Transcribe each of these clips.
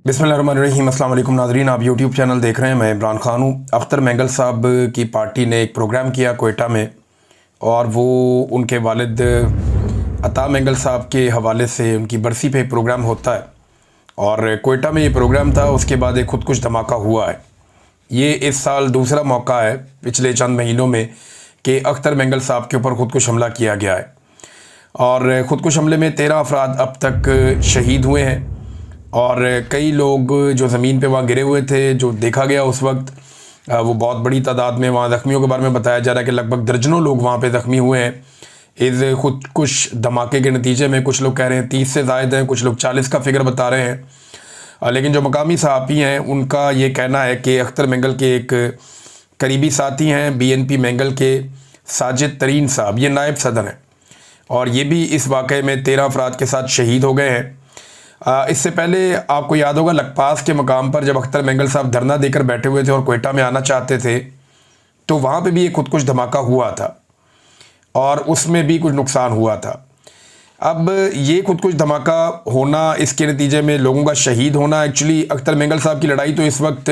बिस्मिल्लाहिर्रहमानिर्रहीम। अस्सलाम वालेकुम नाज़रीन, आप यूट्यूब चैनल देख रहे हैं। मैं इमरान ख़ान हूँ। अख्तर मेंगल साहब की पार्टी ने एक प्रोग्राम किया कोयटा में, और वो उनके वालिद अता मेंगल साहब के हवाले से उनकी बरसी पे प्रोग्राम होता है, और कोयटा में ये प्रोग्राम था। उसके बाद एक खुदकुश धमाका हुआ है। ये इस साल दूसरा मौका है पिछले चंद महीनों में कि अख्तर मेंगल साहब के ऊपर खुदकुश हमला किया गया है, और ख़ुदकुश हमले में 13 अफराद अब तक शहीद हुए हैं, और कई लोग जो ज़मीन पे वहाँ गिरे हुए थे, जो देखा गया उस वक्त, वो बहुत बड़ी तादाद में। वहाँ ज़ख्मियों के बारे में बताया जा रहा है कि लगभग दर्जनों लोग वहाँ पे ज़ख्मी हुए हैं इस ख़ुदकुश धमाके के नतीजे में। कुछ लोग कह रहे हैं 30 से ज़ायद हैं, कुछ लोग 40 का फिगर बता रहे हैं। लेकिन जो मकामी सहाफ़ी हैं उनका ये कहना है कि अख्तर मेंगल के एक करीबी साथी हैं BNP मेंगल के साजिद तरीन साहब, ये नायब सदर हैं, और ये भी इस वाक़े में 13 अफराद के साथ शहीद हो गए हैं। इससे पहले आपको याद होगा लखपास के मकाम पर जब अख्तर मेंगल साहब धरना देकर बैठे हुए थे और कोयटा में आना चाहते थे, तो वहाँ पे भी एक खुदकुश धमाका हुआ था, और उसमें भी कुछ नुकसान हुआ था। अब ये खुदकुश धमाका होना, इसके नतीजे में लोगों का शहीद होना, एक्चुअली अख्तर मेंगल साहब की लड़ाई तो इस वक्त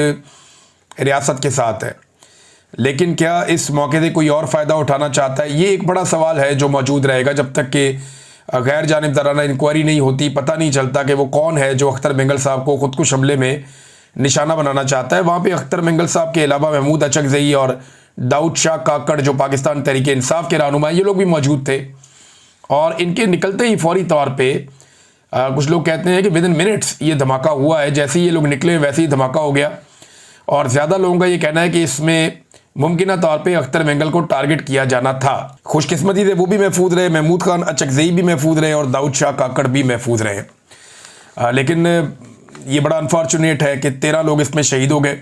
रियासत के साथ है, लेकिन क्या इस मौके से कोई और फ़ायदा उठाना चाहता है? ये एक बड़ा सवाल है जो मौजूद रहेगा जब तक कि गैर जानिबदाराना इंक्वायरी नहीं होती। पता नहीं चलता कि वो कौन है जो अख्तर मेंगल साहब को खुदकुश हमले में निशाना बनाना चाहता है। वहाँ पे अख्तर मेंगल साहब के अलावा महमूद अचकज़ई और दाऊद शाह काकड़, जो पाकिस्तान तहरीक इंसाफ के रहनुमा, ये लोग भी मौजूद थे, और इनके निकलते ही फौरी तौर पर कुछ लोग कहते हैं कि विद इन मिनट्स ये धमाका हुआ है। जैसे ही ये लोग निकले वैसे ही धमाका हो गया, और ज़्यादा लोगों का ये कहना है कि इसमें मुमकिन तौर पे अख्तर मेंगल को टारगेट किया जाना था। खुशकिस्मती से वो भी महफूज रहे, महमूद खान अचकज़ई भी महफूज रहे, और दाऊद शाह काकड़ भी महफूज रहे। लेकिन ये बड़ा अनफॉर्चुनेट है कि 13 लोग इसमें शहीद हो गए।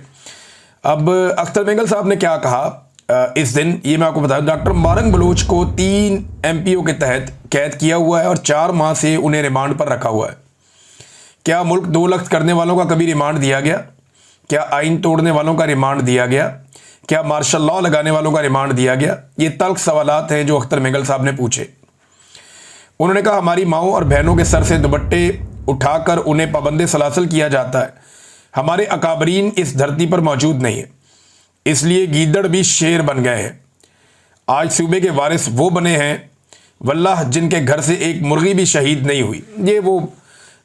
अब अख्तर मेंगल साहब ने क्या कहा इस दिन, ये मैं आपको बताऊँ। डॉक्टर मारंग बलोच को 3 MPO के तहत कैद किया हुआ है, और 4 माह से उन्हें रिमांड पर रखा हुआ है। क्या मुल्क 2 लख्त करने वालों का कभी रिमांड दिया गया? क्या आइन तोड़ने वालों का रिमांड दिया गया? क्या मार्शल लॉ लगाने वालों का रिमांड दिया गया? ये तल्ख सवालात हैं जो अख्तर मेंगल साहब ने पूछे। उन्होंने कहा हमारी माओं और बहनों के सर से दुपट्टे उठाकर उन्हें पाबंदे सलासल किया जाता है। हमारे अकाबरीन इस धरती पर मौजूद नहीं है, इसलिए गीदड़ भी शेर बन गए हैं। आज सूबे के वारिस वो बने हैं वल्लाह जिनके घर से एक मुर्गी भी शहीद नहीं हुई। ये वो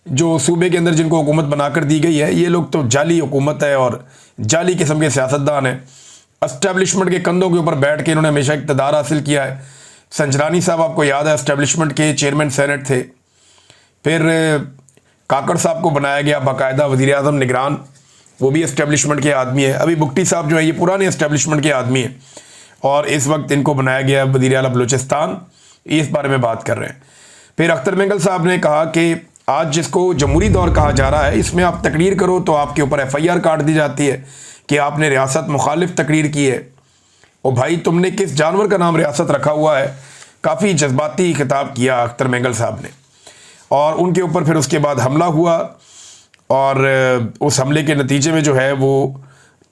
जो सूबे के अंदर जिनको हुकूमत बनाकर दी गई है, ये लोग तो जाली हुकूमत है और जाली किस्म के सियासतदान हैं। एस्टेब्लिशमेंट के कंधों के ऊपर बैठ के इन्होंने हमेशा इक़्तिदार हासिल किया है। संजरानी साहब आपको याद है एस्टेब्लिशमेंट के चेयरमैन सेनेट थे। फिर काकड़ साहब को बनाया गया बाकायदा वज़ीर आज़म निगरान, वो भी एस्टेब्लिशमेंट के आदमी है। अभी बुगटी साहब जो है ये पुराने एस्टेब्लिशमेंट के आदमी हैं, और इस वक्त इनको बनाया गया वज़ीर आला बलूचिस्तान। इस बारे में बात कर रहे हैं। फिर अख्तर मेंगल साहब ने कहा कि आज जिसको जमहूरी दौर कहा जा रहा है, इसमें आप तकरीर करो तो आपके ऊपर FIR काट दी जाती है कि आपने रियासत मुखालिफ तकरीर की है। ओ भाई, तुमने किस जानवर का नाम रियासत रखा हुआ है? काफ़ी जज्बाती खिताब किया अख्तर मेंगल साहब ने, और उनके ऊपर फिर उसके बाद हमला हुआ, और उस हमले के नतीजे में जो है वो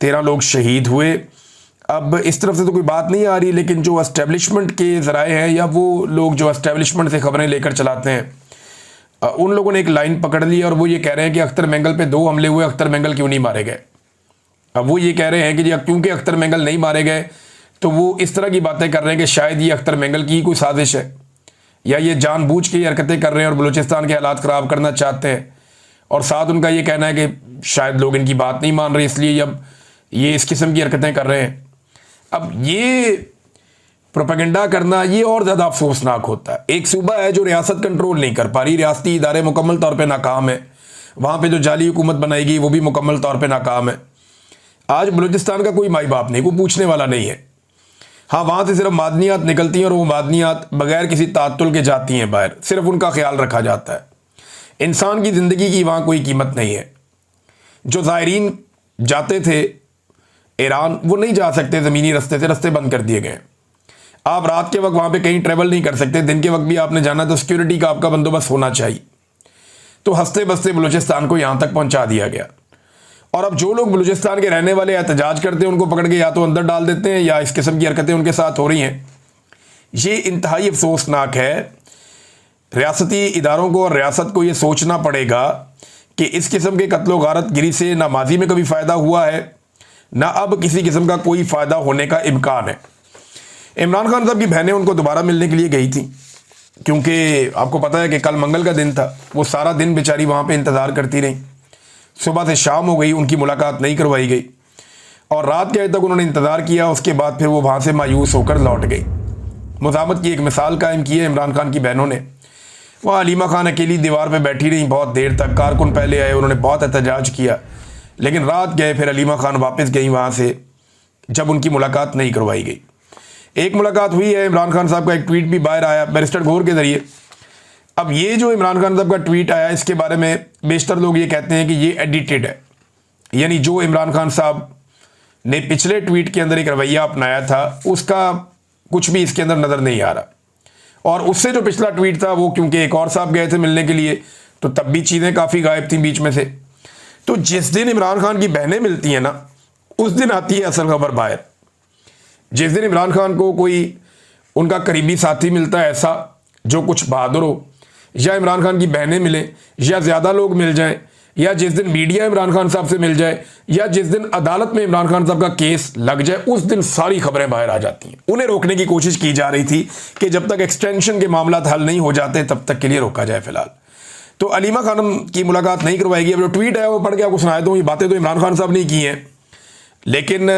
13 लोग शहीद हुए। अब इस तरफ से तो कोई बात नहीं आ रही, लेकिन जो एस्टेब्लिशमेंट के ज़राए हैं या वो लोग जो एस्टेब्लिशमेंट से खबरें लेकर चलाते हैं, उन लोगों ने एक लाइन पकड़ ली, और वो ये कह रहे हैं कि अख्तर मेंगल पे 2 हमले हुए, अख्तर मेंगल क्यों नहीं मारे गए? अब वो ये कह रहे हैं कि जी क्योंकि अख्तर मेंगल नहीं मारे गए, तो वो इस तरह की बातें कर रहे हैं कि शायद ये अख्तर मेंगल की कोई साजिश है, या ये जानबूझ के हरकतें कर रहे हैं और बलूचिस्तान के हालात ख़राब करना चाहते हैं। और साथ उनका ये कहना है कि शायद लोग इनकी बात नहीं मान रहे, इसलिए अब ये इस किस्म की हरकतें कर रहे हैं। अब ये प्रोपेगेंडा करना ये और ज़्यादा अफसोसनाक होता है। एक सूबा है जो रियासत कंट्रोल नहीं कर पा रही, रियासती इदारे मुकम्मल तौर पर नाकाम है, वहाँ पर जो जाली हुकूमत बनाएगी वो भी मुकम्मल तौर पर नाकाम है। आज बलूचिस्तान का कोई माई बाप नहीं, कोई पूछने वाला नहीं है। हाँ, वहाँ से सिर्फ मादनियात निकलती हैं, और वो मादनियात बगैर किसी तातुल के जाती हैं बाहर, सिर्फ उनका ख्याल रखा जाता है। इंसान की ज़िंदगी की वहाँ कोई कीमत नहीं है। जो ज़ायरीन जाते थे ईरान, वो नहीं जा सकते ज़मीनी रास्ते से, रास्ते बंद कर दिए गए। आप रात के वक्त वहाँ पे कहीं ट्रैवल नहीं कर सकते, दिन के वक्त भी आपने जाना तो सिक्योरिटी का आपका बंदोबस्त होना चाहिए। तो हंसते बसते बलूचिस्तान को यहाँ तक पहुँचा दिया गया, और अब जो लोग बलूचिस्तान के रहने वाले एहतजाज करते हैं उनको पकड़ के या तो अंदर डाल देते हैं, या इस किस्म की हरकतें उनके साथ हो रही हैं। ये इंतहाई अफसोसनाक है। रियासती इदारों को और रियासत को ये सोचना पड़ेगा कि इस किस्म के कत्लो गारत गिरी से ना माजी में कभी फ़ायदा हुआ है, ना अब किसी किस्म का कोई फ़ायदा होने का इम्कान है। इमरान खान साहब की बहनें उनको दोबारा मिलने के लिए गई थी, क्योंकि आपको पता है कि कल मंगल का दिन था। वो सारा दिन बेचारी वहाँ पे इंतज़ार करती रही, सुबह से शाम हो गई, उनकी मुलाकात नहीं करवाई गई और रात के तक उन्होंने इंतज़ार किया। उसके बाद फिर वो वहाँ से मायूस होकर लौट गई। मुज़ाहमत की एक मिसाल कायम की है इमरान खान की बहनों ने। वहाँ हलीमा खान अकेली दीवार पे बैठी रही बहुत देर तक। कारकुन पहले आए, उन्होंने बहुत एहतजाज किया, लेकिन रात गए फिर हलीमा खान वापस गई वहाँ से, जब उनकी मुलाकात नहीं करवाई गई। एक मुलाकात हुई है, इमरान खान साहब का एक ट्वीट भी बाहर आया बैरिस्टर गौर के ज़रिए। अब ये जो इमरान खान साहब का ट्वीट आया, इसके बारे में बेशतर लोग ये कहते हैं कि ये एडिटेड है, यानी जो इमरान खान साहब ने पिछले ट्वीट के अंदर एक रवैया अपनाया था उसका कुछ भी इसके अंदर नज़र नहीं आ रहा। और उससे जो पिछला ट्वीट था वो क्योंकि एक और साहब गए थे मिलने के लिए, तो तब भी चीज़ें काफ़ी गायब थी बीच में से। तो जिस दिन इमरान खान की बहनें मिलती हैं ना, उस दिन आती है असल खबर बाहर। जिस दिन इमरान खान को कोई उनका करीबी साथी मिलता है ऐसा जो कुछ बहादुर हो, या इमरान खान की बहनें मिलें, या ज़्यादा लोग मिल जाएं, या जिस दिन मीडिया इमरान खान साहब से मिल जाए, या जिस दिन अदालत में इमरान खान साहब का केस लग जाए, उस दिन सारी खबरें बाहर आ जाती हैं। उन्हें रोकने की कोशिश की जा रही थी कि जब तक एक्सटेंशन के मामला हल नहीं हो जाते तब तक के लिए रोका जाए फिलहाल। तो हलीमा खान की मुलाकात नहीं करवाएगी। अब जो ट्वीट है वो पढ़ के आपको सुनाया दूँ। ये बातें तो इमरान खान साहब ने की हैं, लेकिन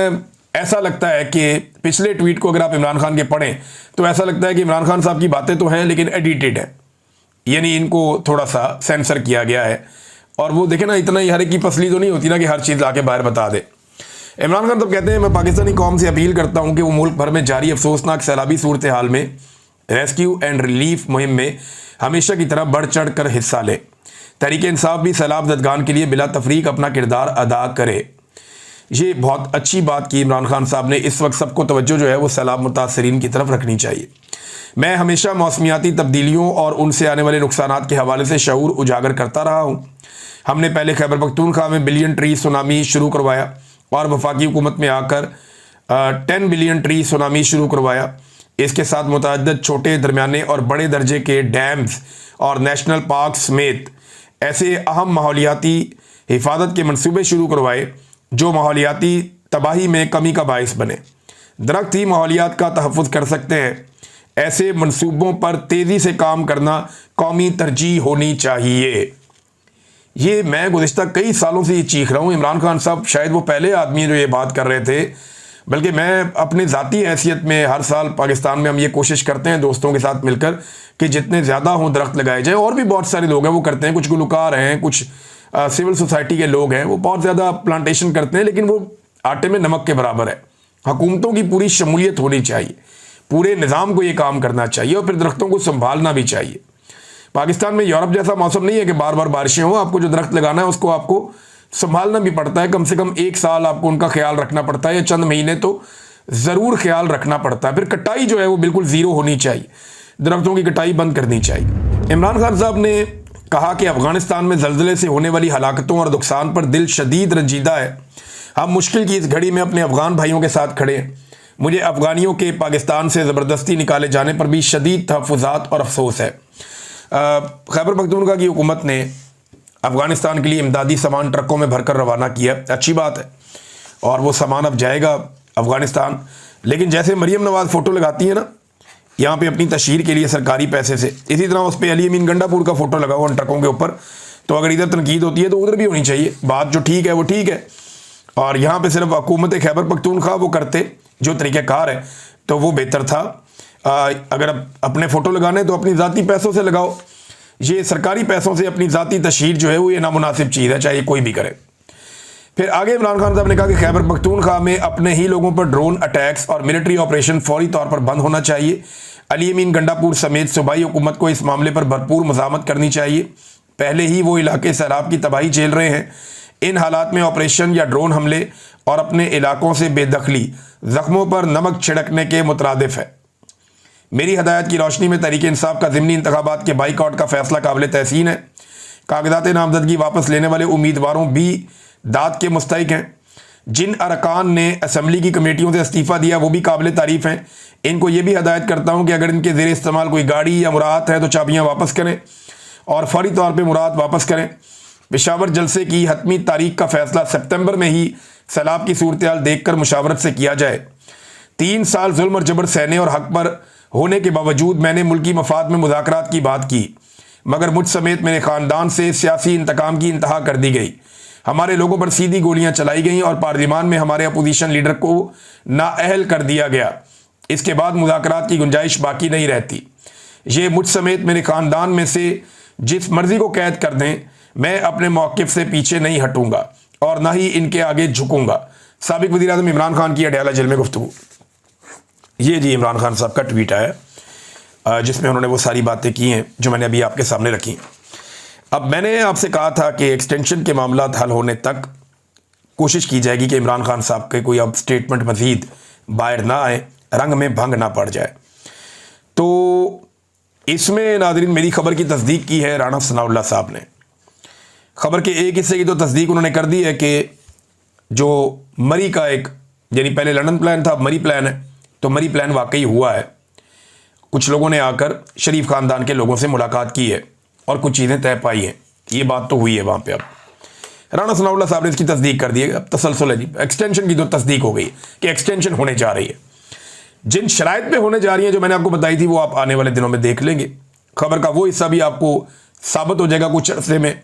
ऐसा लगता है कि पिछले ट्वीट को अगर आप इमरान खान के पढ़ें तो ऐसा लगता है कि इमरान खान साहब की बातें तो हैं लेकिन एडिटेड है, यानी इनको थोड़ा सा सेंसर किया गया है। और वो देखे ना, इतना ही हर एक की पसली तो नहीं होती ना कि हर चीज़ आके बाहर बता दे। इमरान खान तो कहते हैं, मैं पाकिस्तानी कौम से अपील करता हूँ कि वो मुल्क भर में जारी अफसोसनाक सैलाबी सूरत हाल में रेस्क्यू एंड रिलीफ मुहिम में हमेशा की तरह बढ़ चढ़ कर हिस्सा ले। तहरीक इंसाफ भी सैलाब ज़दगान के लिए बिला तफरीक अपना किरदार अदा करे। ये बहुत अच्छी बात की इमरान खान साहब ने। इस वक्त सबको तवज्जो जो है वो सैलाब मुतासरीन की तरफ रखनी चाहिए। मैं हमेशा मौसमियाती तब्दीलियों और उनसे आने वाले नुकसानात के हवाले से शऊर उजागर करता रहा हूँ। हमने पहले खैबर पख्तूनख्वा में बिलियन ट्री सुनामी शुरू करवाया और वफाकी हुकूमत में आकर 10 बिलियन ट्री सुनामी शुरू करवाया। इसके साथ मुतअद्दिद छोटे, दरमियाने और बड़े दर्जे के डैम्स और नेशनल पार्क समेत ऐसे अहम माहौलियाती हिफाजत के मनसूबे शुरू करवाए जो माहौलियाती तबाही में कमी का बायस बने। दरख्त ही माहौलियात का तहफ़्फ़ुज़ कर सकते हैं। ऐसे मनसूबों पर तेज़ी से काम करना कौमी तरजीह होनी चाहिए। ये मैं गुज़िश्ता कई सालों से ये चीख रहा हूँ। इमरान खान साहब शायद वो पहले आदमी जो ये बात कर रहे थे, बल्कि मैं अपने ज़ाती हैसियत में हर साल पाकिस्तान में हम ये कोशिश करते हैं दोस्तों के साथ मिलकर कि जितने ज़्यादा हों दरख्त लगाए जाएँ। और भी बहुत सारे लोग हैं वो करते हैं, कुछ गुलकार हैं, कुछ सिविल सोसाइटी के लोग हैं, वो बहुत ज़्यादा प्लांटेशन करते हैं, लेकिन वो आटे में नमक के बराबर है। हुकूमतों की पूरी शमूलियत होनी चाहिए, पूरे निज़ाम को ये काम करना चाहिए और फिर दरख्तों को संभालना भी चाहिए। पाकिस्तान में यूरोप जैसा मौसम नहीं है कि बार बार बारिशें हों। आपको जो दरख्त लगाना है उसको आपको संभालना भी पड़ता है। कम से कम 1 साल आपको उनका ख्याल रखना पड़ता है, या चंद महीने तो ज़रूर ख्याल रखना पड़ता है। फिर कटाई जो है वो बिल्कुल ज़ीरो होनी चाहिए, दरख्तों की कटाई बंद करनी चाहिए। इमरान खान साहब ने कहा कि अफ़गानिस्तान में ज़ल्ज़ले से होने वाली हलाकतों और नुकसान पर दिल शदीद रंजीदा है। हम मुश्किल की इस घड़ी में अपने अफ़गान भाइयों के साथ खड़े हैं। मुझे अफ़गानियों के पाकिस्तान से ज़बरदस्ती निकाले जाने पर भी शदीद तहफ़्फ़ुज़ात और अफसोस है। खैबर पख्तूनख्वा की हुकूमत ने अफ़गानिस्तान के लिए इमदादी सामान ट्रकों में भरकर रवाना किया, अच्छी बात है, और वो सामान अब जाएगा अफ़गानिस्तान। लेकिन जैसे मरीम नवाज़ फ़ोटो लगाती है ना यहाँ पे अपनी तशहीर के लिए सरकारी पैसे से, इसी तरह उस पर अली अमीन गंडापुर का फ़ोटो लगा हुआ उन ट्रकों के ऊपर। तो अगर इधर तनकीद होती है तो उधर भी होनी चाहिए। बात जो ठीक है वो ठीक है, और यहाँ पे सिर्फ हुकूमत खैबर पख्तूनख्वा वो करते जो तरीक़ाकार है तो वो बेहतर था। अगर अपने फ़ोटो लगाने तो अपनी ज़ाती पैसों से लगाओ। ये सरकारी पैसों से अपनी ज़ाती तशहीर जो है वो ये नामुनासिब चीज़ है, चाहे कोई भी करे। फिर आगे इमरान खान साहब ने कहा कि खैबर पख्तूनख्वा में अपने ही लोगों पर ड्रोन अटैक्स और मिलिट्री ऑपरेशन फौरी तौर पर बंद होना चाहिए। अली अमीन गंडापुर समेत सूबाई हुकूमत को इस मामले पर भरपूर मज़ामत करनी चाहिए। पहले ही वो इलाके सैलाब की तबाही झेल रहे हैं। इन हालात में ऑपरेशन या ड्रोन हमले और अपने इलाकों से बेदखली ज़ख्मों पर नमक छिड़कने के मुतरादिफ है। मेरी हदायत की रोशनी में तहरीक इंसाफ का ज़िमनी इंतखाबात के बाइकआउट का फैसला काबिल तहसीन है। कागजात नामजदगी वापस लेने वाले उम्मीदवारों भी दाद के मुस्तहिक हैं। जिन अरकान ने असम्बली की कमेटियों से इस्तीफ़ा दिया वो भी काबिल तारीफ़ हैं। इनको ये भी हदायत करता हूँ कि अगर इनके ज़ेर इस्तेमाल कोई गाड़ी या मुराद है तो चाबियाँ वापस करें और फौरी तौर पर मुराद वापस करें। पेशावर जलसे की हतमी तारीख का फैसला सितंबर में ही सैलाब की सूरत हाल देखकर मुशावरत से किया जाए। 3 साल जुल्म और जबर सहने और हक पर होने के बावजूद मैंने मुल्की मफाद में मुज़ाकरात की बात की, मगर मुझ समेत मेरे ख़ानदान से सियासी इंतकाम की इंतहा कर दी गई। हमारे लोगों पर सीधी गोलियां चलाई गईं और पार्लियामान में हमारे अपोजिशन लीडर को नाअहल कर दिया गया। इसके बाद मुज़ाकरात की गुंजाइश बाकी नहीं रहती। ये मुझ समेत मेरे ख़ानदान में से जिस मर्जी को कैद कर दें, मैं अपने मौक़िफ़ से पीछे नहीं हटूंगा और ना ही इनके आगे झुकूंगा। साबिक वज़ीर आज़म इमरान खान की अडयाला जेल में गुफ्तगू। ये जी इमरान खान साहब का ट्वीट आया जिसमें उन्होंने वो सारी बातें की हैं जो मैंने अभी आपके सामने रखी। अब मैंने आपसे कहा था कि एक्सटेंशन के मामला हल होने तक कोशिश की जाएगी कि इमरान खान साहब के कोई अब स्टेटमेंट मज़ीद बाहर ना आए, रंग में भंग ना पड़ जाए। तो इसमें नाज़रीन मेरी खबर की तस्दीक की है राना सनाउल्लाह साहब ने। खबर के एक हिस्से की तो तस्दीक उन्होंने कर दी है कि जो मरी का एक, यानी पहले लंदन प्लान था, अब मरी प्लान है, तो मरी प्लान वाकई हुआ है। कुछ लोगों ने आकर शरीफ ख़ानदान के लोगों से मुलाकात की है और कुछ चीज़ें तय पाई हैं। ये बात तो हुई है वहाँ पे। अब राना सनाउल्लाह साहब ने इसकी तस्दीक कर दी है। अब तसलसल है जी, एक्सटेंशन की तो तस्दीक हो गई कि एक्सटेंशन होने जा रही है। जिन शराइत पे होने जा रही है जो मैंने आपको बताई थी वो आप आने वाले दिनों में देख लेंगे। खबर का वो हिस्सा भी आपको साबित हो जाएगा कुछ अरसे में।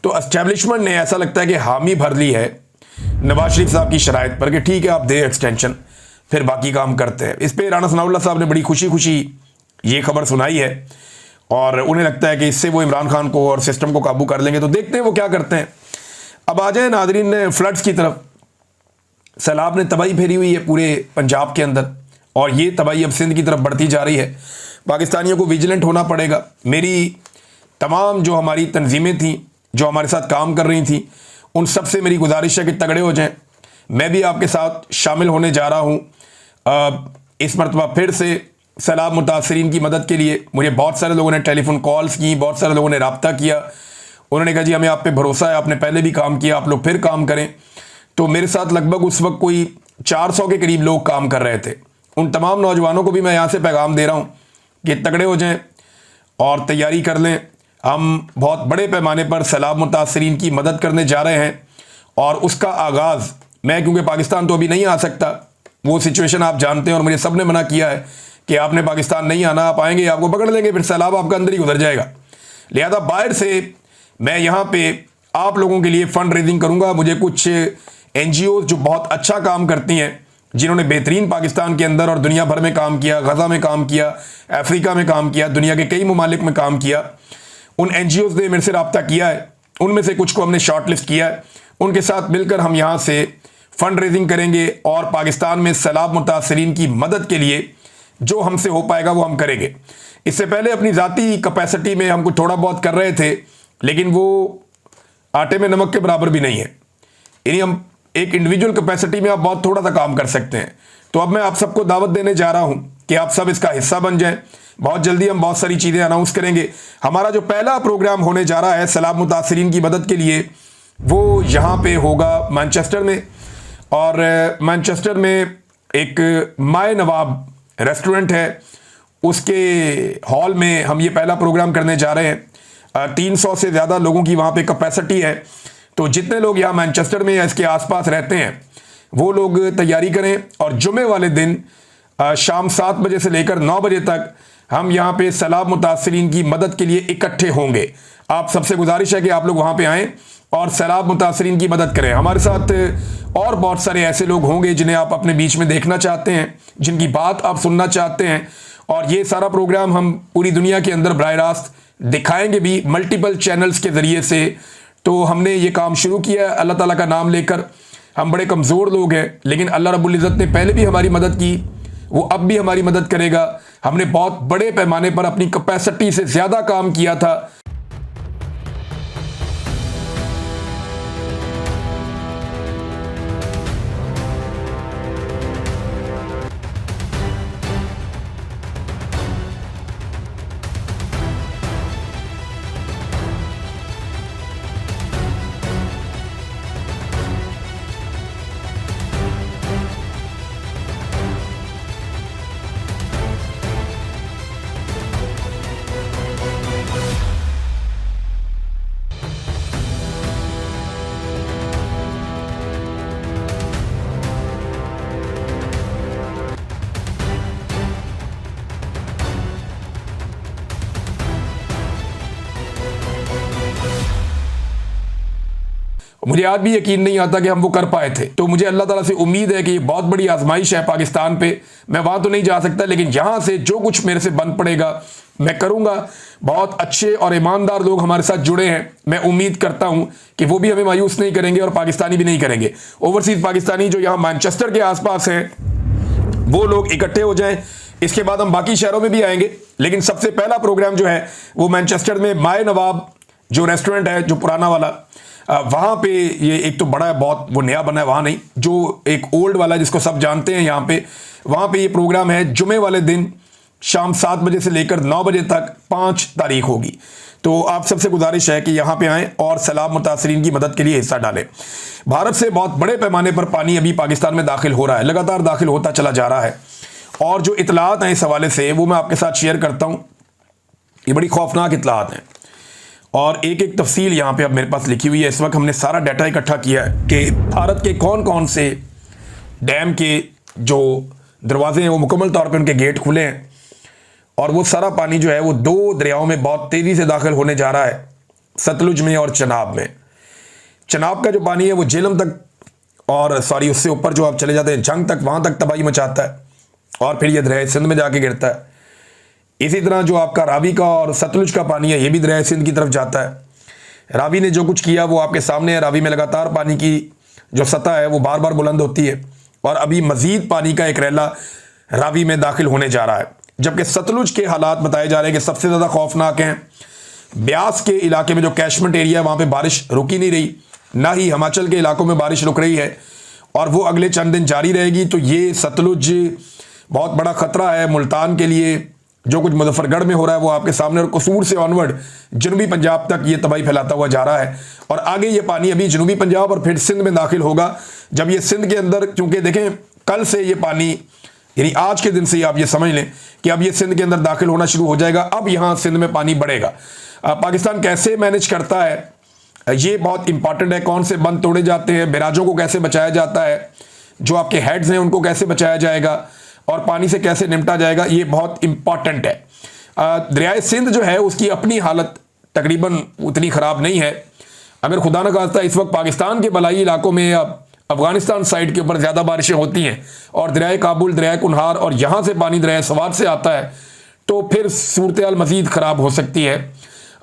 तो एस्टैब्लिशमेंट ने ऐसा लगता है कि हामी भर ली है नवाज शरीफ साहब की शराइत पर कि ठीक है आप दे एक्सटेंशन, फिर बाकी काम करते हैं। इस पर राना सनाउल्लाह साहब ने बड़ी खुशी खुशी ये खबर सुनाई है और उन्हें लगता है कि इससे वो इमरान खान को और सिस्टम को काबू कर लेंगे। तो देखते हैं वो क्या करते हैं। अब आ जाए नादरीन ने फ्लड्स की तरफ। सैलाब ने तबाही फेरी हुई है पूरे पंजाब के अंदर और ये तबाही अब सिंध की तरफ बढ़ती जा रही है। पाकिस्तानियों को विजिलेंट होना पड़ेगा। मेरी तमाम जो हमारी तंजीमें थीं जो हमारे साथ काम कर रही थी, उन सब से मेरी गुजारिश है कि तगड़े हो जाएं। मैं भी आपके साथ शामिल होने जा रहा हूँ इस मरतबा फिर से सैलाब मुतासरीन की मदद के लिए। मुझे बहुत सारे लोगों ने टेलीफोन कॉल्स की, बहुत सारे लोगों ने रब्ता किया। उन्होंने कहा जी हमें आप पे भरोसा है, आपने पहले भी काम किया, आप लोग फिर काम करें। तो मेरे साथ लगभग उस वक्त कोई 400 के करीब लोग काम कर रहे थे। उन तमाम नौजवानों को भी मैं यहाँ से पैगाम दे रहा हूँ कि तगड़े हो जाएं और तैयारी कर लें। हम बहुत बड़े पैमाने पर सैलाब मुतासरीन की मदद करने जा रहे हैं और उसका आगाज़ मैं, क्योंकि पाकिस्तान तो अभी नहीं आ सकता, वो सिचुएशन आप जानते हैं और मुझे सब ने मना किया है कि आपने पाकिस्तान नहीं आना, आप आएंगे आपको पकड़ लेंगे, फिर सैलाब आपका अंदर ही गुजर जाएगा। लिहाजा बाहर से मैं यहाँ पे आप लोगों के लिए फ़ंड रेजिंग करूँगा। मुझे कुछ NGOs जो बहुत अच्छा काम करती हैं, जिन्होंने बेहतरीन पाकिस्तान के अंदर और दुनिया भर में काम किया, गज़ा में काम किया, अफ्रीका में काम किया, दुनिया के कई ममालिक में काम किया, उन NGOs ने मेरे से रब्ता किया है। उनमें से कुछ को हमने शॉर्ट लिस्ट किया है। उनके साथ मिलकर हम यहाँ से फ़ंड रेजिंग करेंगे और पाकिस्तान में सैलाब मुतासरीन की मदद के लिए जो हमसे हो पाएगा वो हम करेंगे। इससे पहले अपनी ज़ाती कैपेसिटी में हम कुछ थोड़ा बहुत कर रहे थे, लेकिन वो आटे में नमक के बराबर भी नहीं है। यानी हम एक इंडिविजुअल कैपेसिटी में आप बहुत थोड़ा सा काम कर सकते हैं। तो अब मैं आप सबको दावत देने जा रहा हूं कि आप सब इसका हिस्सा बन जाएं। बहुत जल्दी हम बहुत सारी चीज़ें अनाउंस करेंगे। हमारा जो पहला प्रोग्राम होने जा रहा है सैलाब मुतासरीन की मदद के लिए, वो यहाँ पे होगा मैनचेस्टर में। और मैनचेस्टर में एक माए नवाब रेस्टोरेंट है, उसके हॉल में हम ये पहला प्रोग्राम करने जा रहे हैं। 300 से ज़्यादा लोगों की वहाँ पे कैपेसिटी है। तो जितने लोग यहाँ मैनचेस्टर में या इसके आसपास रहते हैं वो लोग तैयारी करें और जुमे वाले दिन शाम 7 बजे से लेकर 9 बजे तक हम यहाँ पे सैलाब मुतासरीन की मदद के लिए इकट्ठे होंगे। आप सबसे गुजारिश है कि आप लोग वहाँ पे आएँ और सैलाब मुतासरीन की मदद करें। हमारे साथ और बहुत सारे ऐसे लोग होंगे जिन्हें आप अपने बीच में देखना चाहते हैं, जिनकी बात आप सुनना चाहते हैं। और ये सारा प्रोग्राम हम पूरी दुनिया के अंदर बराह रास्त दिखाएंगे भी मल्टीपल चैनल्स के ज़रिए से। तो हमने ये काम शुरू किया है अल्लाह ताला का नाम लेकर। हम बड़े कमज़ोर लोग हैं, लेकिन अल्लाह रब्बुल इज़्ज़त ने पहले भी हमारी मदद की, वो अब भी हमारी मदद करेगा। हमने बहुत बड़े पैमाने पर अपनी कैपेसिटी से ज़्यादा काम किया था। मुझे आज भी यकीन नहीं आता कि हम वो कर पाए थे। तो मुझे अल्लाह ताला से उम्मीद है कि ये बहुत बड़ी आजमाइश है पाकिस्तान पे। मैं वहां तो नहीं जा सकता, लेकिन यहां से जो कुछ मेरे से बन पड़ेगा मैं करूंगा। बहुत अच्छे और ईमानदार लोग हमारे साथ जुड़े हैं, मैं उम्मीद करता हूं कि वो भी हमें मायूस नहीं करेंगे और पाकिस्तानी भी नहीं करेंगे। ओवरसीज पाकिस्तानी जो यहाँ मैनचेस्टर के आसपास हैं वो लोग इकट्ठे हो जाएं। इसके बाद हम बाकी शहरों में भी आएंगे, लेकिन सबसे पहला प्रोग्राम जो है वो मैनचेस्टर में माए नवाब जो रेस्टोरेंट है, जो पुराना वाला, वहाँ पे ये एक तो बड़ा है बहुत, वो नया बना है वहाँ नहीं, जो एक ओल्ड वाला जिसको सब जानते हैं यहाँ पे, वहाँ पे ये प्रोग्राम है जुमे वाले दिन शाम 7 बजे से लेकर 9 बजे तक 5 तारीख होगी। तो आप सबसे गुजारिश है कि यहाँ पे आएँ और सैलाब मुतासरीन की मदद के लिए हिस्सा डालें। भारत से बहुत बड़े पैमाने पर पानी अभी पाकिस्तान में दाखिल हो रहा है, लगातार दाखिल होता चला जा रहा है, और जो इतलात हैं इस हवाले से वो मैं आपके साथ शेयर करता हूँ। ये बड़ी खौफनाक इतलात हैं और एक एक तफसील यहाँ पे अब मेरे पास लिखी हुई है। इस वक्त हमने सारा डाटा इकट्ठा किया है कि भारत के कौन कौन से डैम के जो दरवाजे हैं वो मुकम्मल तौर पे उनके गेट खुले हैं, और वो सारा पानी जो है वो 2 दरियाओं में बहुत तेज़ी से दाखिल होने जा रहा है, सतलुज में और चनाब में। चनाब का जो पानी है वो झेलम तक, और सॉरी उससे ऊपर जो आप चले जाते हैं जंग तक, वहाँ तक तबाही मचाता है और फिर ये दरिया सिंध में जाके गिरता है। इसी तरह जो आपका रावी का और सतलुज का पानी है ये भी दरिया सिंध की तरफ जाता है। रावी ने जो कुछ किया वो आपके सामने है। रावी में लगातार पानी की जो सतह है वो बार बार बुलंद होती है, और अभी मजीद पानी का एक रैला रावी में दाखिल होने जा रहा है। जबकि सतलुज के हालात बताए जा रहे हैं कि सबसे ज़्यादा खौफनाक हैं। ब्यास के इलाके में जो कैशमेंट एरिया है वहाँ पे बारिश रुकी नहीं रही, ना ही हिमाचल के इलाकों में बारिश रुक रही है, और वो अगले चंद दिन जारी रहेगी। तो ये सतलुज बहुत बड़ा ख़तरा है मुल्तान के लिए। जो कुछ मुजफ्फरगढ़ में हो रहा है वो आपके सामने, और कसूर से ऑनवर्ड जनूबी पंजाब तक ये तबाही फैलाता हुआ जा रहा है, और आगे ये पानी अभी जनूबी पंजाब और फिर सिंध में दाखिल होगा। जब ये सिंध के अंदर, क्योंकि देखें कल से ये पानी, यानी आज के दिन से ही आप ये समझ लें कि अब ये सिंध के अंदर दाखिल होना शुरू हो जाएगा। अब यहाँ सिंध में पानी बढ़ेगा। पाकिस्तान कैसे मैनेज करता है ये बहुत इंपॉर्टेंट है। कौन से बंद तोड़े जाते हैं, बैराजों को कैसे बचाया जाता है, जो आपके हेड्स हैं उनको कैसे बचाया जाएगा, और पानी से कैसे निपटा जाएगा, ये बहुत इंपॉर्टेंट है। दरियाए सिंध जो है उसकी अपनी हालत तकरीबन उतनी ख़राब नहीं है। अगर खुदा न खास्ता इस वक्त पाकिस्तान के बलाई इलाकों में या अफगानिस्तान साइड के ऊपर ज़्यादा बारिशें होती हैं और दरियाए काबुल, दरियाए कुनहार और यहाँ से पानी दरियाए सवात से आता है, तो फिर सूरत हाल मज़ीद ख़राब हो सकती है।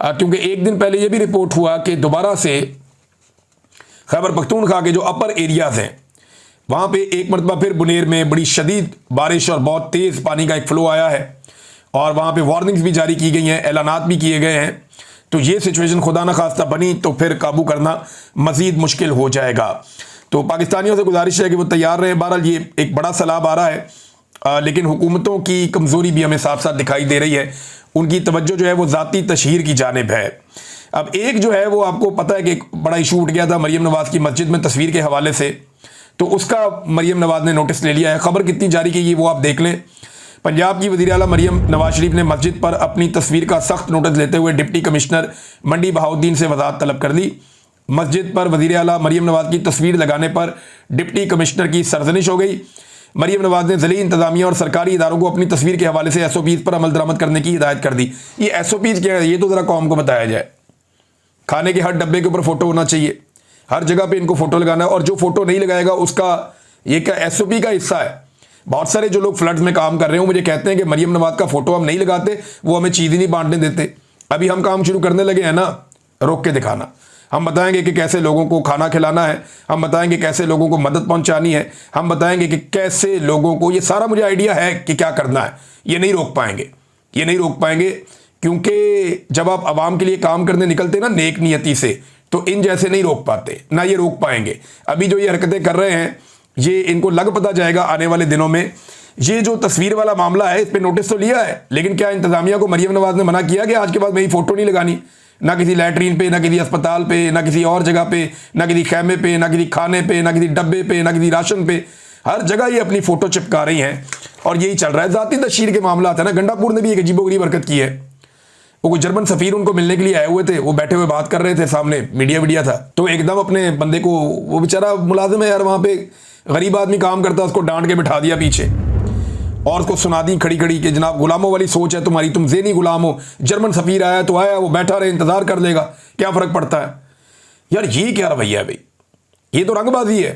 क्योंकि एक दिन पहले ये भी रिपोर्ट हुआ कि दोबारा से खैबर पख्तूनख्वा के जो अपर एरियाज़ हैं वहाँ पे एक मरतबा फिर बुनेर में बड़ी शदीद बारिश और बहुत तेज़ पानी का एक फ़्लो आया है, और वहाँ पे वार्निंग्स भी जारी की गई हैं, ऐलानात भी किए गए हैं। तो ये सिचुएशन खुदा न खास्ता बनी तो फिर काबू करना मज़ीद मुश्किल हो जाएगा। तो पाकिस्तानियों से गुजारिश है कि वो तैयार रहें। बहरहाल ये एक बड़ा सैलाब आ रहा है, लेकिन हुकूमतों की कमज़ोरी भी हमें साथ साथ दिखाई दे रही है। उनकी तवज्जो जो है वो ज़ाती तशहीर की जानिब है। अब एक जो है वो आपको पता है कि एक बड़ा इशू उठ गया था मरीम नवाज़ की मस्जिद में तस्वीर के हवाले से, तो उसका मरीम नवाज़ ने नोटिस ले लिया है। ख़बर कितनी जारी की गई वो आप देख लें। पंजाब की वज़ीर आला मरीम नवाज शरीफ ने मस्जिद पर अपनी तस्वीर का सख्त नोटिस लेते हुए डिप्टी कमिश्नर मंडी बहाउद्दीन से वजाहत तलब कर दी। मस्जिद पर वज़ीर आला मरीम नवाज़ की तस्वीर लगाने पर डिप्टी कमिश्नर की सरजनिश हो गई। मरीम नवाज़ ने ज़िली इंतज़ामिया और सरकारी इदारों को अपनी तस्वीर के हवाले से SOPs पर अमल दरामद करने की हिदायत कर दी। ये SOPs क्या है ये तो ज़रा कौम को बताया जाए। खाने के हर डब्बे के ऊपर फ़ोटो होना चाहिए, हर जगह पे इनको फ़ोटो लगाना है, और जो फ़ोटो नहीं लगाएगा उसका ये क्या SOP का हिस्सा है। बहुत सारे जो लोग फ्लड्स में काम कर रहे हो मुझे कहते हैं कि मरीम नवाज़ का फ़ोटो हम नहीं लगाते, वो हमें चीज़ ही नहीं बांटने देते। अभी हम काम शुरू करने लगे हैं ना, रोक के दिखाना। हम बताएंगे कि कैसे लोगों को खाना खिलाना है, हम बताएंगे कैसे लोगों को मदद पहुंचानी है, हम बताएंगे कि कैसे लोगों को, ये सारा मुझे आइडिया है कि क्या करना है। ये नहीं रोक पाएंगे, ये नहीं रोक पाएंगे, क्योंकि जब आप आवाम के लिए काम करने निकलते ना नेक नियति से, तो इन जैसे नहीं रोक पाते, ना ये रोक पाएंगे। अभी जो ये हरकतें कर रहे हैं ये इनको लग पता जाएगा आने वाले दिनों में। ये जो तस्वीर वाला मामला है इस पर नोटिस तो लिया है, लेकिन क्या इंतजामिया को मरीम नवाज़ ने मना किया कि आज के बाद मेरी फ़ोटो नहीं लगानी, ना किसी लैट्रीन पे, ना किसी अस्पताल पे, ना किसी और जगह पे, ना किसी खैमे पे, ना किसी खाने पे, ना किसी डब्बे पे, ना किसी राशन पे, हर जगह ये अपनी फ़ोटो चिपका रही हैं और यही चल रहा है। ज़ाती तशहीर के मामला है ना। गंडापुर ने भी एक अजीबोगरीब हरकत की है। वो कोई जर्मन सफ़ीर उनको मिलने के लिए आए हुए थे, वो बैठे हुए बात कर रहे थे, सामने मीडिया था, तो एकदम अपने बंदे को, वो बेचारा मुलाजिम है यार वहाँ पे, गरीब आदमी काम करता है, उसको डांट के बिठा दिया पीछे और उसको सुना दी खड़ी खड़ी कि जनाब गुलामों वाली सोच है तुम्हारी, तुम ज़ेनी गुलाम हो, जर्मन सफ़ीर आया तो आया, वो बैठा रहे, इंतज़ार कर लेगा, क्या फ़र्क पड़ता है। यार ये क्या रवैया है भाई। ये तो रंगबाजी है,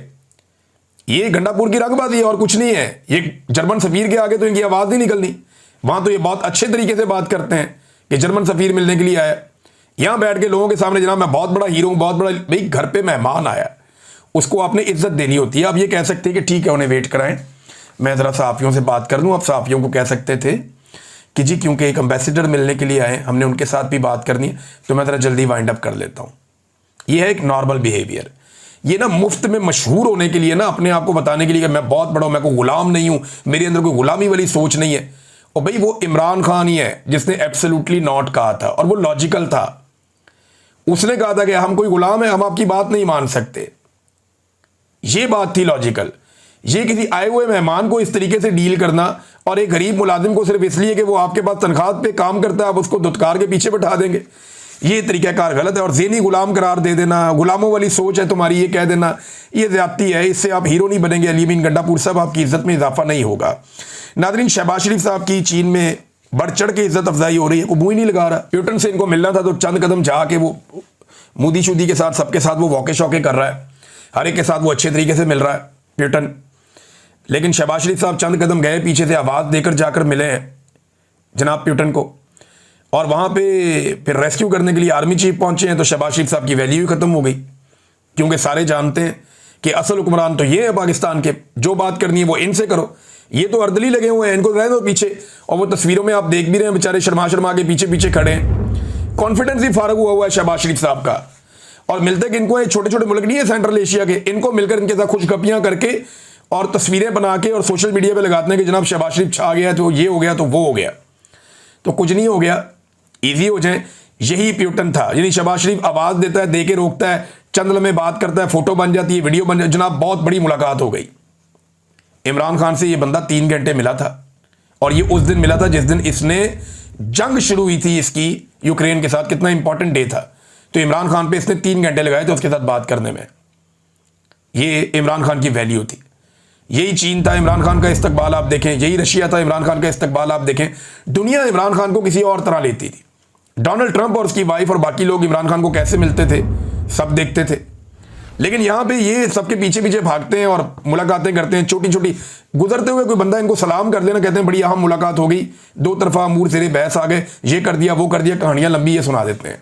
ये गंडापुर की रंगबाजी है और कुछ नहीं है। ये जर्मन सफीर के आगे तो इनकी आवाज़ नहीं निकलनी। वहाँ तो ये बहुत अच्छे तरीके से बात करते हैं कि जर्मन सफीर मिलने के लिए आया, यहाँ बैठ के लोगों के सामने जनाब मैं बहुत बड़ा हीरो हूँ, बहुत बड़ा। भाई घर पे मेहमान आया, उसको आपने इज्जत देनी होती है। आप ये कह सकते हैं कि ठीक है उन्हें वेट कराएं, मैं ज़रा सहाफ़ियों से बात कर लूँ। आप सहाफ़ियों को कह सकते थे कि जी क्योंकि एक एम्बेसडर मिलने के लिए आए, हमने उनके साथ भी बात करनी है, तो मैं ज़रा जल्दी वाइंड अप कर लेता हूँ। ये है एक नॉर्मल बिहेवियर। ये ना मुफ्त में मशहूर होने के लिए ना, अपने आप को बताने के लिए कि मैं बहुत बड़ा हूँ, मैं कोई गुलाम नहीं हूँ, मेरे अंदर कोई गुलामी वाली सोच नहीं है। और भाई वो इमरान खान ही है जिसने एब्सोल्युटली नॉट कहा था, और वो लॉजिकल था। उसने कहा था कि हम कोई गुलाम है, हम आपकी बात नहीं मान सकते। ये बात थी लॉजिकल। ये किसी आए हुए मेहमान को इस तरीके से डील करना, और एक गरीब मुलाजिम को सिर्फ इसलिए कि वो आपके पास तनख्वाह पे काम करता है आप उसको दुत्कार के पीछे बैठा देंगे, ये तरीक़ाकार गलत है। और ज़हनी गुलाम करार दे देना, गुलामों वाली सोच है तुम्हारी, ये कह देना, ये ज़्यादती है। इससे आप हीरो नहीं बनेंगे। अली अमीन गंडापुर साहब, आपकी इज्जत में इजाफा नहीं होगा। नादरीन, शहबाज शरीफ साहब की चीन में बढ़ चढ़ के इज्जत अफजाई हो रही है, कोई मुँह ही नहीं लगा रहा। प्यूटन से इनको मिलना था तो चंद कदम जाके वो मोदी शूदी के साथ सबके साथ वो वॉके शौके कर रहा है, हर एक के साथ वो अच्छे तरीके से मिल रहा है प्यूटन। लेकिन शहबाज शरीफ साहब चंद कदम गए पीछे से, आवाज़ देकर जाकर मिले हैं जनाब प्यूटन को, और वहाँ पे फिर रेस्क्यू करने के लिए आर्मी चीफ पहुँचे हैं। तो शहबाज शरीफ साहब की वैल्यू ही ख़त्म हो गई, क्योंकि सारे जानते हैं कि असल हुक्मरान तो ये है पाकिस्तान के, जो बात करनी है वो इनसे करो। ये तो अर्दली लगे हुए हैं, इनको रहने दो पीछे। और वो तस्वीरों में आप देख भी रहे हैं, बेचारे शर्मा शर्मा के पीछे पीछे खड़े हैं। कॉन्फिडेंस ही फारग हुआ है शहबाज शरीफ साहब का। और मिलते कि इनको छोटे छोटे मुल्क नहीं है सेंट्रल एशिया के, इनको मिलकर इनके साथ खुशगपियाँ करके और तस्वीरें बना के और सोशल मीडिया पे लगाते हैं कि जनाब शहबाज शरीफ छा गया, तो ये हो गया, तो वो हो गया। तो कुछ नहीं हो गया, ईजी हो जाए। यही प्यूटन था। यानी शहबाज शरीफ आवाज़ देता है, दे के रोकता है, चंद लम्हे बात करता है, फोटो बन जाती है, वीडियो बन जाती है। जनाब बहुत बड़ी मुलाकात हो गई। इमरान खान से ये बंदा 3 घंटे मिला था, और ये उस दिन मिला था जिस दिन इसने जंग शुरू हुई थी इसकी यूक्रेन के साथ। कितना इंपॉर्टेंट डे था। तो इमरान खान पे इसने 3 घंटे लगाए थे उसके साथ बात करने में। ये इमरान खान की वैल्यू थी। यही चीन था, इमरान खान का इस्तकबाल आप देखें। यही रशिया था, इमरान खान का इस्तकबाल आप देखें। दुनिया इमरान खान को किसी और तरह लेती थी। डोनाल्ड ट्रंप और उसकी वाइफ और बाकी लोग इमरान खान को कैसे मिलते थे सब देखते थे। लेकिन यहाँ पे ये सबके पीछे पीछे भागते हैं और मुलाकातें करते हैं। छोटी छोटी गुजरते हुए कोई बंदा इनको सलाम कर देना, कहते हैं बड़ी अहम मुलाकात हो गई, 2 तरफा अमूर सिरे बहस आ गए, ये कर दिया वो कर दिया, कहानियाँ लंबी ये सुना देते हैं,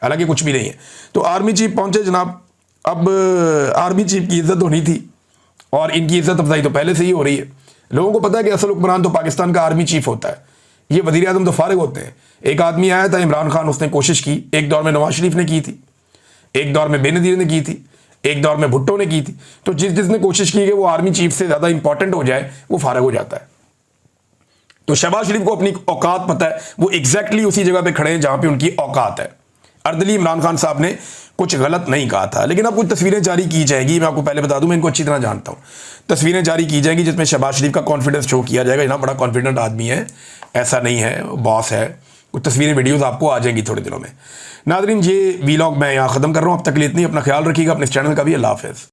हालांकि कुछ भी नहीं है। तो आर्मी चीफ पहुंचे जनाब। अब आर्मी चीफ की इज्जत होनी थी, और इनकी इज्जत अफजाई तो पहले से ही हो रही है। लोगों को पता है कि असल हुक्मरान तो पाकिस्तान का आर्मी चीफ होता है। ये वज़ीर आज़म तो फारिग होते हैं। एक आदमी आया था इमरान खान, उसने कोशिश की, एक दौर में नवाज शरीफ ने की थी, एक दौर में बेनज़ीर ने की थी, एक दौर में भुट्टो ने की थी। तो जिसने कोशिश की कि वो आर्मी चीफ से ज़्यादा इंपॉर्टेंट हो जाए, वो फारिग हो जाता है। तो शहबाज शरीफ को अपनी औकात पता है, वो एग्जैक्टली उसी जगह पे खड़े हैं जहां पे उनकी औकात है। अर्दली इमरान खान साहब ने कुछ गलत नहीं कहा था, लेकिन अब कुछ तस्वीरें जारी की जाएगी। मैं आपको पहले बता दूं, मैं इनको अच्छी तरह जानता हूं। तस्वीरें जारी की जाएंगी जिसमें शहबाज शरीफ का कॉन्फिडेंस शो किया जाएगा। इतना बड़ा कॉन्फिडेंट आदमी है, ऐसा नहीं है, बॉस है। कुछ तस्वीरें वीडियोस आपको आ जाएंगी थोड़े दिनों में। नादरीन, ये वीलॉग मैं यहाँ ख़त्म कर रहा हूँ। अब तक के लिए इतनी, अपना ख्याल रखिएगा, अपने इस चैनल का भी। अल्लाह हाफ़िज़।